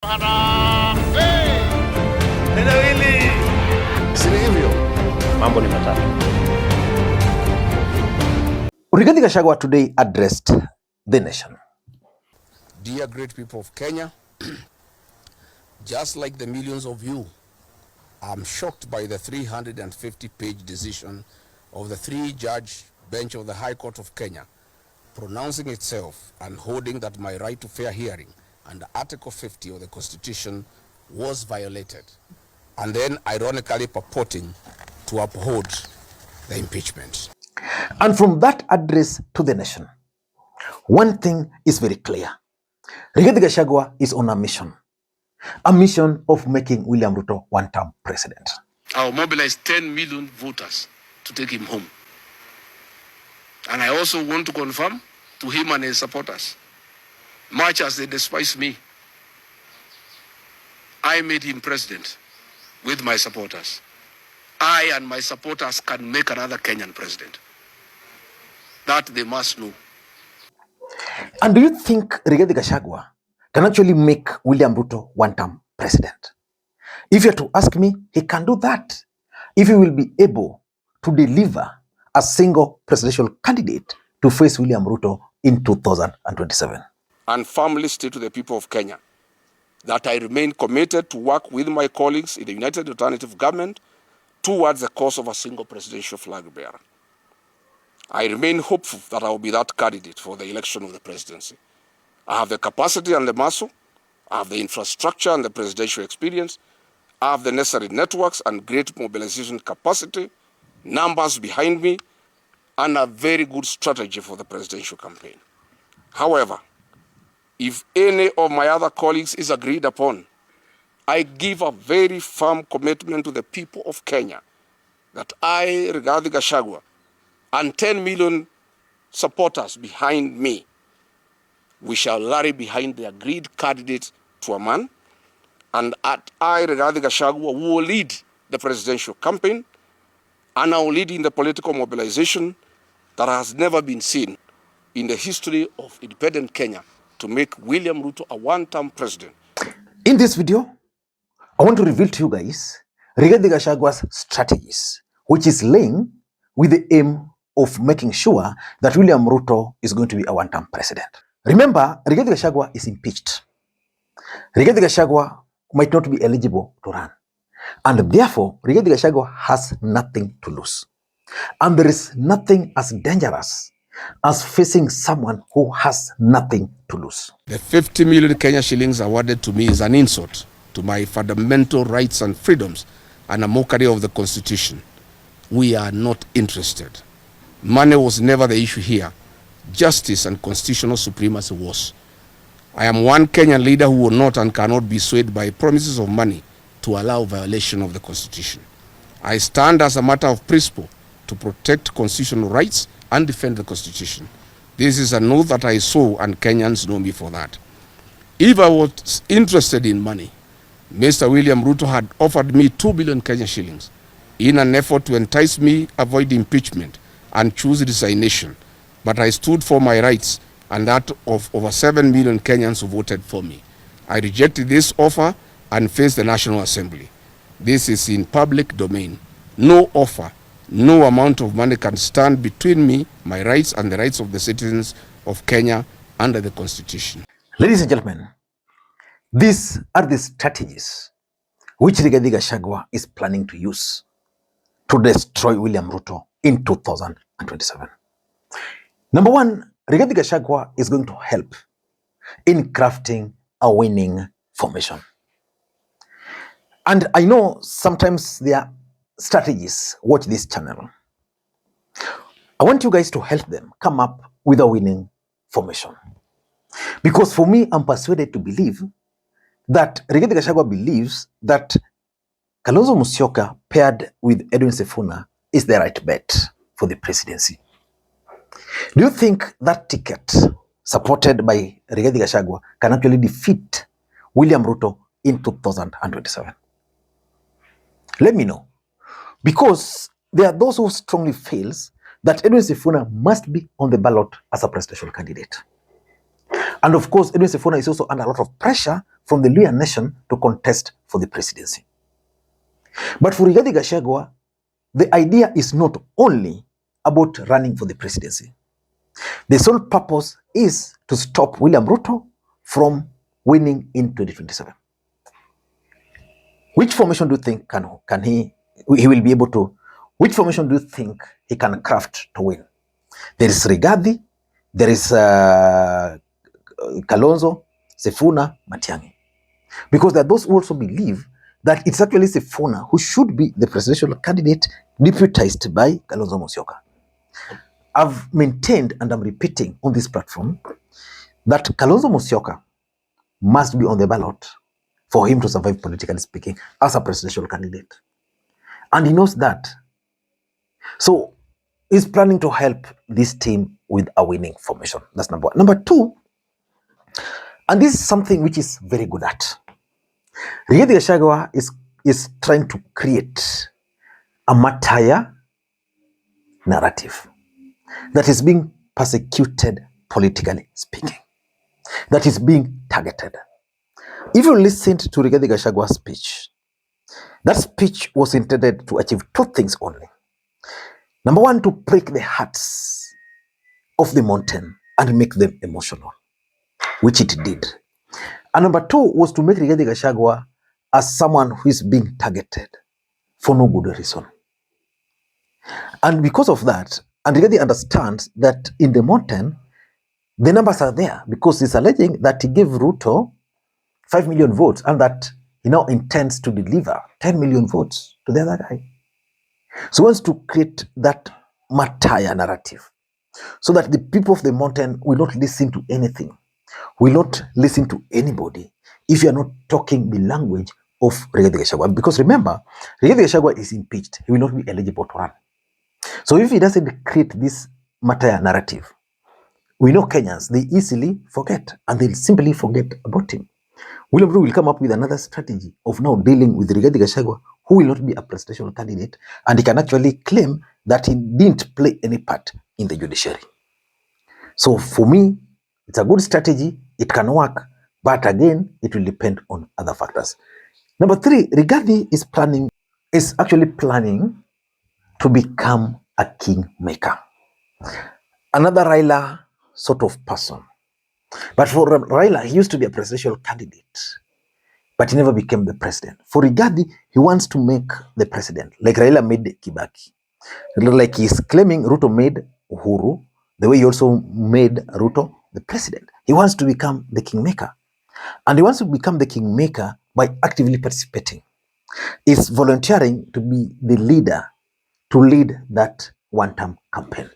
Harambee! Nenda wili! Si hivyo? Mambo ni matatu. Rigathi Gachagua today addressed the nation. Dear great people of Kenya, just like the millions of you, I'm shocked by the 350-page decision of the three-judge bench of the High Court of Kenya, pronouncing itself and holding that my right to fair hearing under Article 50 of the Constitution was violated, and then ironically purporting to uphold the impeachment. And from that address to the nation, one thing is very clear. Rigathi Gachagua is on a mission of making William Ruto one-term president. I'll mobilize 10 million voters to take him home. And I also want to confirm to him and his supporters, much as they despise me, I made him president with my supporters. I and my supporters can make another Kenyan president. That they must know. And do you think Rigathi Gachagua can actually make William Ruto one-term president? If you're to ask me, he can do that if he will be able to deliver a single presidential candidate to face William Ruto in 2027. And firmly state to the people of Kenya that I remain committed to work with my colleagues in the United Alternative Government towards the cause of a single presidential flag bearer. I remain hopeful that I will be that candidate for the election of the presidency. I have the capacity and the muscle, I have the infrastructure and the presidential experience, I have the necessary networks and great mobilization capacity, numbers behind me, and a very good strategy for the presidential campaign. However, if any of my other colleagues is agreed upon, I give a very firm commitment to the people of Kenya that I, Rigathi Gachagua, and 10 million supporters behind me, we shall rally behind the agreed candidate to a man, and I, Rigathi Gachagua, will lead the presidential campaign, and I will lead in the political mobilization that has never been seen in the history of independent Kenya to make William Ruto a one-term president. In this video, I want to reveal to you guys Rigathi Gachagua's strategies, which is laying with the aim of making sure that William Ruto is going to be a one-term president. Remember, Rigathi Gachagua is impeached. Rigathi Gachagua might not be eligible to run. And therefore, Rigathi Gachagua has nothing to lose. And there is nothing as dangerous as facing someone who has nothing to lose. The 50 million Kenya shillings awarded to me is an insult to my fundamental rights and freedoms and a mockery of the Constitution. We are not interested. Money was never the issue here. Justice and constitutional supremacy was. I am one Kenyan leader who will not and cannot be swayed by promises of money to allow violation of the Constitution. I stand as a matter of principle to protect constitutional rights and defend the Constitution. This is an oath that I sow, and Kenyans know me for that. If I was interested in money, Mr. William Ruto had offered me 2 billion Kenya shillings in an effort to entice me avoid impeachment and choose resignation. But I stood for my rights and that of over 7 million Kenyans who voted for me. I rejected this offer and faced the National Assembly. This is in public domain. No offer, no amount of money can stand between me, my rights, and the rights of the citizens of Kenya under the Constitution. Ladies and gentlemen, these are the strategies which Rigathi Gachagua is planning to use to destroy William Ruto in 2027. Number one, Rigathi Gachagua is going to help in crafting a winning formation. And I know sometimes there are strategies. Watch this channel. I want you guys to help them come up with a winning formation. Because for me, I'm persuaded to believe that Rigathi Gachagua believes that Kalonzo Musyoka paired with Edwin Sifuna is the right bet for the presidency. Do you think that ticket supported by Rigathi Gachagua can actually defeat William Ruto in 2027? Let me know. Because there are those who strongly feel that Edwin Sifuna must be on the ballot as a presidential candidate. And of course, Edwin Sifuna is also under a lot of pressure from the Luhya nation to contest for the presidency. But for Rigathi Gachagua, the idea is not only about running for the presidency. The sole purpose is to stop William Ruto from winning in 2027. Which formation do you think he will be able to, which formation do you think he can craft to win? There is Rigathi, there is Kalonzo, Sifuna, Matiang'i. Because there are those who also believe that it's actually Sifuna who should be the presidential candidate deputized by Kalonzo Musyoka. I've maintained, and I'm repeating on this platform, that Kalonzo Musyoka must be on the ballot for him to survive, politically speaking, as a presidential candidate. And he knows that. So he's planning to help this team with a winning formation. That's number one. Number two, and this is something which is very good at. Rigathi Gachagua is trying to create a martyr narrative that is being persecuted, politically speaking, that is being targeted. If you listened to Rigathi Gachagua's speech, that speech was intended to achieve two things only. Number one, to break the hearts of the mountain and make them emotional, which it did. And number two was to make Rigathi Gachagua as someone who is being targeted for no good reason. And because of that, and Rigathi understands that in the mountain, the numbers are there because he's alleging that he gave Ruto 5 million votes and that he now intends to deliver 10 million votes to the other guy. So he wants to create that martyr narrative so that the people of the mountain will not listen to anything, will not listen to anybody if you are not talking the language of Rigathi Gachagua. Because remember, Rigathi Gachagua is impeached. He will not be eligible to run. So if he doesn't create this martyr narrative, we know Kenyans, they easily forget and they'll simply forget about him. William Ruto will come up with another strategy of now dealing with Rigathi Gachagua, who will not be a presidential candidate, and he can actually claim that he didn't play any part in the judiciary. So for me, it's a good strategy, it can work, but again, it will depend on other factors. Number three, Rigathi is actually planning to become a kingmaker. Another Raila sort of person. But for Raila, he used to be a presidential candidate, but he never became the president. For Rigathi, he wants to make the president, like Raila made Kibaki. Like he's claiming Ruto made Uhuru, the way he also made Ruto the president. He wants to become the kingmaker. And he wants to become the kingmaker by actively participating. He's volunteering to be the leader, to lead that one-term campaign.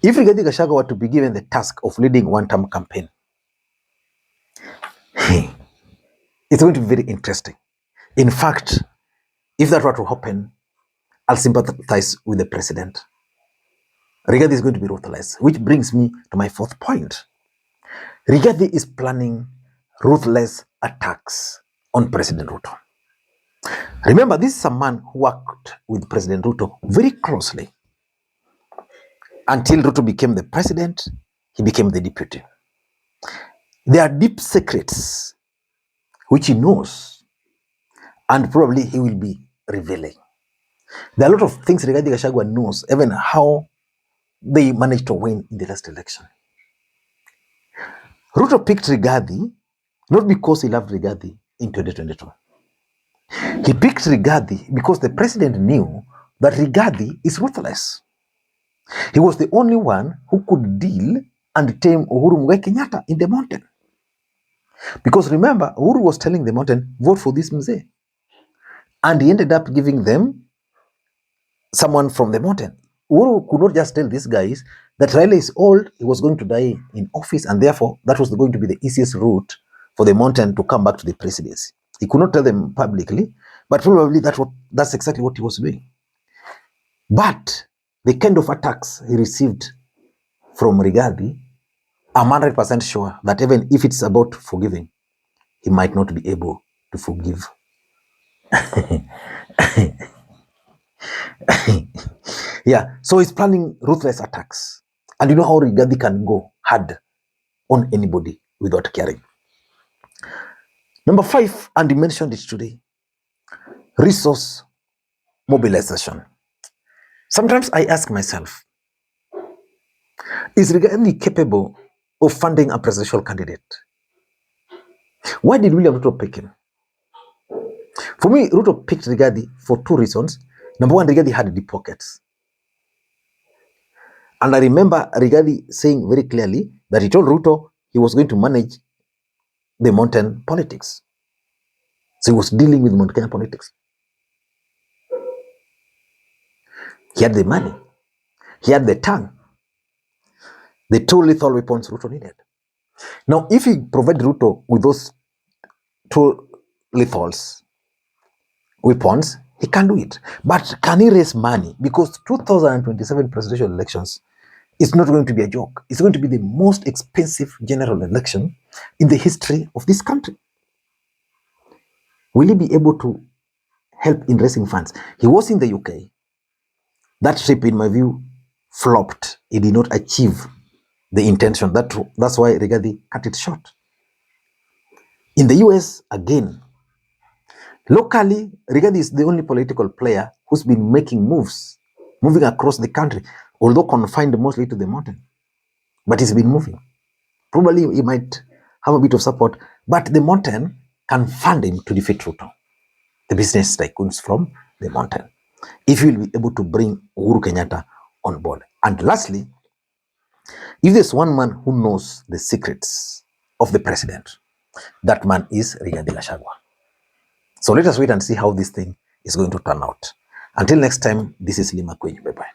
If Rigathi Gachagua were to be given the task of leading one-term campaign, it's going to be very interesting. In fact, if that were to happen, I'll sympathize with the president. Rigathi is going to be ruthless, which brings me to my fourth point. Rigathi is planning ruthless attacks on President Ruto. Remember, this is a man who worked with President Ruto very closely. Until Ruto became the president, he became the deputy. There are deep secrets which he knows, and probably he will be revealing. There are a lot of things Rigathi Gachagua knows, even how they managed to win in the last election. Ruto picked Rigathi not because he loved Rigathi in 2022. He picked Rigathi because the president knew that Rigathi is ruthless. He was the only one who could deal and tame Uhuru Muigai Kenyatta in the mountain. Because remember, Uhuru was telling the mountain, vote for this mzee. And he ended up giving them someone from the mountain. Uhuru could not just tell these guys that Raila is old, he was going to die in office, and therefore that was going to be the easiest route for the mountain to come back to the presidency. He could not tell them publicly, but probably that's exactly what he was doing. But the kind of attacks he received from Rigathi, I'm 100% sure that even if it's about forgiving, he might not be able to forgive. Yeah, so he's planning ruthless attacks. And you know how Rigathi can go hard on anybody without caring. Number 5, and you mentioned it today, resource mobilization. Sometimes I ask myself, is Rigathi capable of funding a presidential candidate? Why did William Ruto pick him? For me, Ruto picked Rigathi for 2 reasons. Number 1, Rigathi had deep pockets. And I remember Rigathi saying very clearly that he told Ruto he was going to manage the mountain politics. So he was dealing with Mount Kenya politics. He had the money. He had the tongue. The 2 lethal weapons Ruto needed. Now, if he provided Ruto with those 2 lethal weapons, he can do it. But can he raise money? Because 2027 presidential elections is not going to be a joke. It's going to be the most expensive general election in the history of this country. Will he be able to help in raising funds? He was in the UK. That trip, in my view, flopped. He did not achieve the intention. That's why Rigathi cut it short. In the US, again, locally, Rigathi is the only political player who's been making moves, moving across the country, although confined mostly to the mountain. But he's been moving. Probably he might have a bit of support, but the mountain can fund him to defeat Ruto, the business tycoons from the mountain, if he will be able to bring Uhuru Kenyatta on board. And lastly, if there's one man who knows the secrets of the president, that man is Rigathi Gachagua. So let us wait and see how this thing is going to turn out. Until next time, this is Makwiny. Bye-bye.